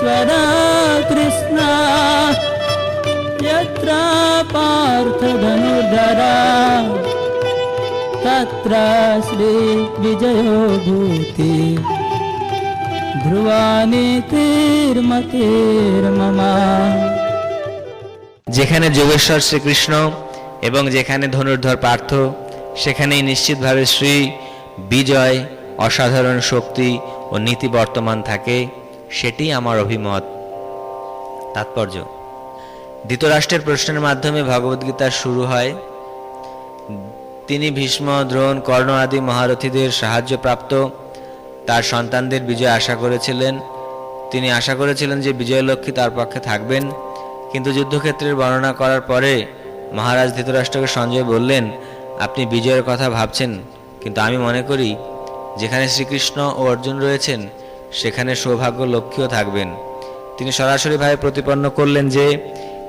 ईश्वरा कृष्णा यत्र पार्थ धनुर्धरा तत्र श्री विजयो भूति ध्रुवानीतिर्मतिर्ममा। যেখানে যোগেশ্বর শ্রীকৃষ্ণ এবং যেখানে ধনুর্ধর পার্থ, সেখানেই নিশ্চিতভাবে শ্রী বিজয়, অসাধারণ শক্তি ও নীতি বর্তমান থাকে, সেটি আমার অভিমত। তাৎপর্য: ধৃতরাষ্ট্রের প্রশ্নের মাধ্যমে ভগবদ্গীতা শুরু হয়। তিনি ভীষ্ম, দ্রোণ, কর্ণ আদি মহারথীদের সাহায্যপ্রাপ্ত তার সন্তানদের বিজয় আশা করেছিলেন। তিনি আশা করেছিলেন যে বিজয়লক্ষ্মী তার পক্ষে থাকবেন। কিন্তু যুদ্ধক্ষেত্রের বর্ণনা করার পরে মহারাজ ধৃতরাষ্ট্রকে সঞ্জয় বললেন, আপনি বিজয়ের কথা ভাবছেন, কিন্তু আমি মনে করি যেখানে শ্রীকৃষ্ণ ও অর্জুন রয়েছেন সেখানে সৌভাগ্য লক্ষ্মীও থাকবেন। তিনি সরাসরিভাবে প্রতিপন্ন করলেন যে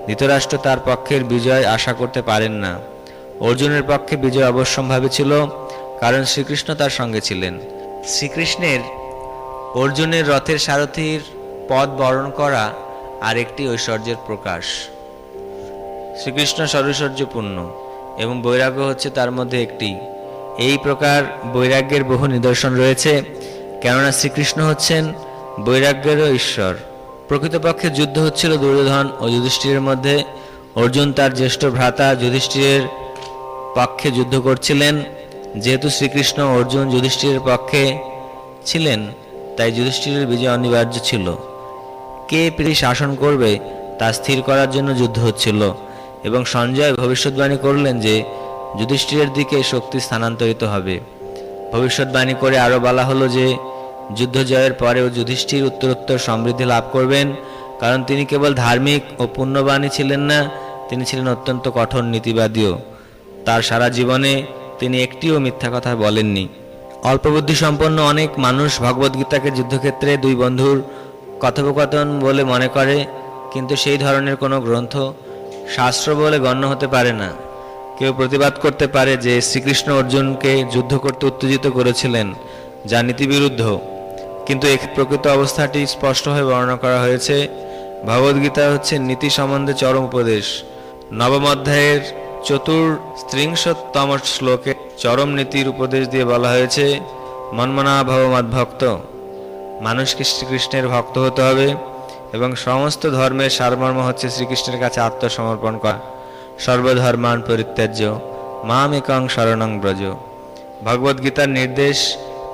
ধৃতরাষ্ট্র তার পক্ষের বিজয় আশা করতে পারেন না। অর্জুনের পক্ষে বিজয় অবশ্যম্ভাবী ছিল, কারণ শ্রীকৃষ্ণ তার সঙ্গে ছিলেন। শ্রীকৃষ্ণের অর্জুনের রথের সারথীর পদ বরণ করা আর একটি ঐশ্বর্যের প্রকাশ। শ্রীকৃষ্ণ সর্বৈশ্বর্যপূর্ণ এবং বৈরাগ্য হচ্ছে তার মধ্যে একটি। এই প্রকার বৈরাগ্যের বহু নিদর্শন রয়েছে, কেননা শ্রীকৃষ্ণ হচ্ছেন বৈরাগ্যেরও ঈশ্বর। প্রকৃতপক্ষে যুদ্ধ হচ্ছিল দুর্যোধন ও যুধিষ্ঠিরের মধ্যে। অর্জুন তার জ্যেষ্ঠ ভ্রাতা যুধিষ্ঠিরের পক্ষে যুদ্ধ করছিলেন। যেহেতু শ্রীকৃষ্ণ অর্জুন যুধিষ্ঠিরের পক্ষে ছিলেন, তাই যুধিষ্ঠিরের বিজয় অনিবার্য ছিল। কে পৃথিবী শাসন করবে তা স্থির করার জন্য যুদ্ধ হচ্ছিল, এবং সঞ্জয় ভবিষ্যৎবাণী করলেন যে যুধিষ্ঠিরের দিকে শক্তি স্থানান্তরিত হবে। ভবিষ্যৎবাণী করে আরও বলা হলো যে যুদ্ধ জয়ের পরেও যুধিষ্ঠির উত্তরোত্তর সমৃদ্ধি লাভ করবেন, কারণ তিনি কেবল ধার্মিক ও পুণ্যবাণী ছিলেন না, তিনি ছিলেন অত্যন্ত কঠোর নীতিবাদীও। তার সারা জীবনে তিনি একটিও মিথ্যা কথা বলেননি। অল্পবুদ্ধি সম্পন্ন অনেক মানুষ ভগবদ্গীতাকে যুদ্ধক্ষেত্রে দুই বন্ধুর কথোপকথন বলে মনে করে, কিন্তু সেই ধরনের কোনো গ্রন্থ শাস্ত্র বলে গণ্য হতে পারে না। কেউ প্রতিবাদ করতে পারে যে শ্রীকৃষ্ণ অর্জুনকে যুদ্ধ করতে উত্তেজিত করেছিলেন, যা নীতিবিরুদ্ধ, কিন্তু এই প্রকৃত অবস্থাটি স্পষ্টভাবে বর্ণনা করা হয়েছে। ভগবদ্গীতা হচ্ছে নীতি সম্বন্ধে চরম উপদেশ। নবম অধ্যায়ের চতুর্ত্রিংশতম শ্লোকে চরম নীতির উপদেশ দিয়ে বলা হয়েছে, মন্মনা ভব মদ্ভক্ত। মানুষকে শ্রীকৃষ্ণের ভক্ত হতে হবে এবং সমস্ত ধর্মের সারমর্ম হচ্ছে শ্রীকৃষ্ণের কাছে আত্মসমর্পণ করা। সর্বধর্মান পরিত্যাজ্য মাম একং শরণং ব্রজ। ভগবদ্গীতার নির্দেশ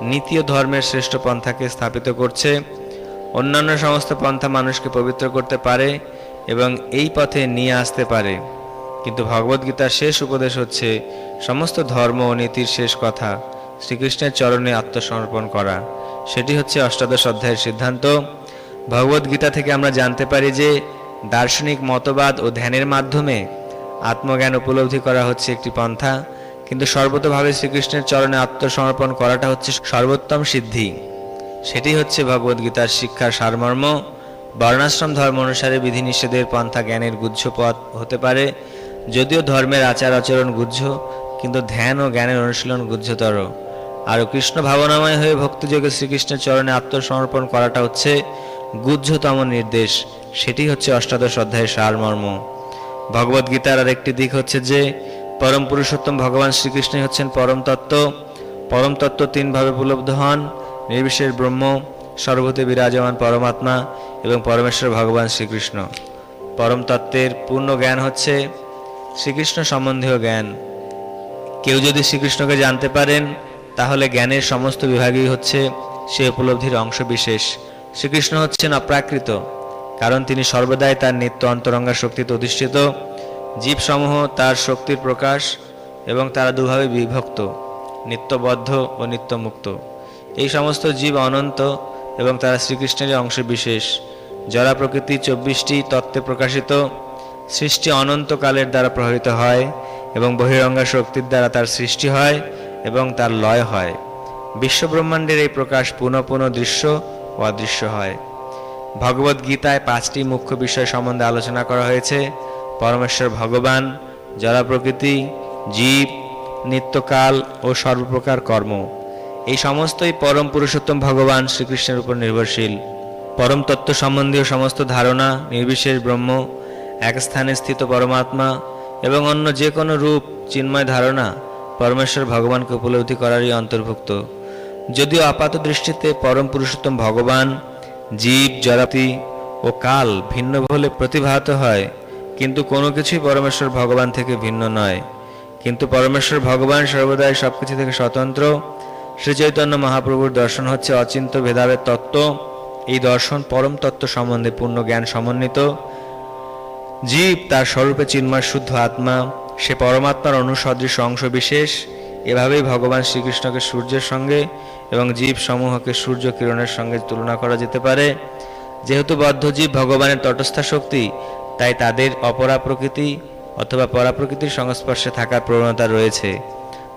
নীতি ও ধর্মের শ্রেষ্ঠ পন্থাকে স্থাপিত করছে। অন্যান্য সমস্ত পন্থা মানুষকে পবিত্র করতে পারে এবং এই পথে নিয়ে আসতে পারে, কিন্তু ভগবদ্গীতার শেষ উপদেশ হচ্ছে সমস্ত ধর্ম ও নীতির শেষ কথা শ্রীকৃষ্ণের চরণে আত্মসমর্পণ করা। সেটি হচ্ছে অষ্টাদশ অধ্যায়ের সিদ্ধান্ত। ভগবদ্গীতা থেকে আমরা জানতে পারি যে দার্শনিক মতবাদ ও ধ্যানের মাধ্যমে আত্মজ্ঞান উপলব্ধি করা হচ্ছে একটি পন্থা, কিন্তু সর্বতোভাবে শ্রীকৃষ্ণের চরণে আত্মসমর্পণ করাটা হচ্ছে সর্বোত্তম সিদ্ধি। সেটি হচ্ছে ভগবদ্গীতার শিক্ষার সারমর্ম। বর্ণাশ্রম ধর্ম অনুসারে বিধিনিষেধের পন্থা জ্ঞানের গুহ্য পথ হতে পারে, যদিও ধর্মের আচার আচরণ গুহ্য, কিন্তু ধ্যান ও জ্ঞানের অনুশীলন গুহ্যতর। আর কৃষ্ণ ভাবনাময় হয়ে ভক্তিযোগে শ্রীকৃষ্ণের চরণে আত্মসমর্পণ করাটা হচ্ছে গুহ্যতম নির্দেশ। সেটি হচ্ছে অষ্টাদশ অধ্যায়ের সারমর্ম। ভগবদ্গীতার আর একটি দিক হচ্ছে যে পরম পুরুষোত্তম ভগবান শ্রীকৃষ্ণই হচ্ছেন পরম তত্ত্ব। পরম তত্ত্ব তিনভাবে উপলব্ধ হন: নির্বিশেষ ব্রহ্ম, সর্বভূতে বিরাজমান পরমাত্মা এবং পরমেশ্বর ভগবান শ্রীকৃষ্ণ। পরম তত্ত্বের পূর্ণ জ্ঞান হচ্ছে শ্রীকৃষ্ণ সম্বন্ধীয় জ্ঞান। কেউ যদি শ্রীকৃষ্ণকে জানতে পারেন, তাহলে জ্ঞানের সমস্ত বিভাগই হচ্ছে সে উপলব্ধির অংশ বিশেষ। শ্রীকৃষ্ণ হচ্ছেন অপ্রাকৃত, কারণ তিনি সর্বদাই তার নিত্য অন্তরঙ্গা শক্তিতে অধিষ্ঠিত। জীবসমূহ তার শক্তির প্রকাশ এবং তারা দুভাবে বিভক্ত, নিত্যবদ্ধ ও নিত্যমুক্ত। এই সমস্ত জীব অনন্ত এবং তারা শ্রীকৃষ্ণের অংশ বিশেষ। জড়া প্রকৃতি 24টি তত্ত্বে প্রকাশিত। সৃষ্টি অনন্তকালের দ্বারা প্রভাবিত হয় এবং বহিরঙ্গা শক্তির দ্বারা তার সৃষ্টি হয় এবং তার লয় হয়। বিশ্বব্রহ্মাণ্ডের এই প্রকাশ পুনঃ পুনঃ দৃশ্য ও অদৃশ্য হয়। ভগবদ্গীতায় 5টি মুখ্য বিষয় সম্বন্ধে আলোচনা করা হয়েছে: পরমেশ্বর ভগবান, জড়া প্রকৃতি, জীব, নিত্যকাল ও সর্বপ্রকার কর্ম। এই সমস্তই পরম পুরুষোত্তম ভগবান শ্রীকৃষ্ণের উপর নির্ভরশীল। পরম তত্ত্ব সম্বন্ধীয় সমস্ত ধারণা, নির্বিশেষ ব্রহ্ম, এক স্থানে স্থিত পরমাত্মা এবং অন্য যে কোনো রূপ চিন্ময় ধারণা পরমেশ্বর ভগবানকে উপলব্ধি করারই অন্তর্ভুক্ত। যদিও আপাত দৃষ্টিতে পরম পুরুষোত্তম ভগবান জীব, জড়াতি ও কাল ভিন্ন বলে প্রতিভাত হয়, কিন্তু কোনো কিছুই পরমেশ্বর ভগবান থেকে ভিন্ন নয়। কিন্তু পরমেশ্বর ভগবান সর্বদাই সবকিছু থেকে স্বতন্ত্র। শ্রী চৈতন্য মহাপ্রভুর দর্শন হচ্ছে অচিন্ত্য ভেদাভেদ তত্ত্ব। এই দর্শন পরম তত্ত্ব সম্বন্ধে পূর্ণ জ্ঞান সমন্বিত। জীব তার স্বরূপে চিন্ময় শুদ্ধ আত্মা, সে পরমাত্মার অনুসদৃশ অংশ বিশেষ। এভাবেই ভগবান শ্রীকৃষ্ণকে সূর্যের সঙ্গে এবং জীব সমূহকে সূর্য কিরণের সঙ্গে তুলনা করা যেতে পারে। যেহেতু বদ্ধ জীব ভগবানের তটস্থা শক্তি, তাই তাদের অপরা প্রকৃতি অথবা পরাপ্রকৃতির সংস্পর্শে থাকার প্রবণতা রয়েছে।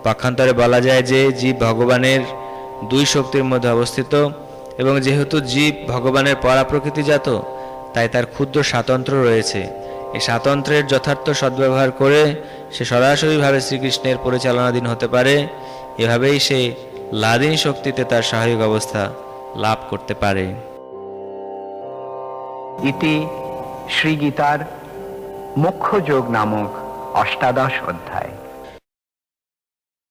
পক্ষান্তরে বলা যায় যে জীব ভগবানের দুই শক্তির মধ্যে অবস্থিত, এবং যেহেতু জীব ভগবানের পরাপ্রকৃতিজাত, তাই তার ক্ষুদ্র স্বাতন্ত্র্য রয়েছে। এই স্বাতন্ত্র্যের যথার্থ সদ্ব্যবহার করে সে সরাসরিভাবে শ্রীকৃষ্ণের পরিচালনাধীন হতে পারে। এভাবেই সে লাদিনী শক্তিতে তার সহায়ক অবস্থা লাভ করতে পারে। ইতি শ্রীগীতার মোক্ষযোগ নামক অষ্টাদশ অধ্যায়।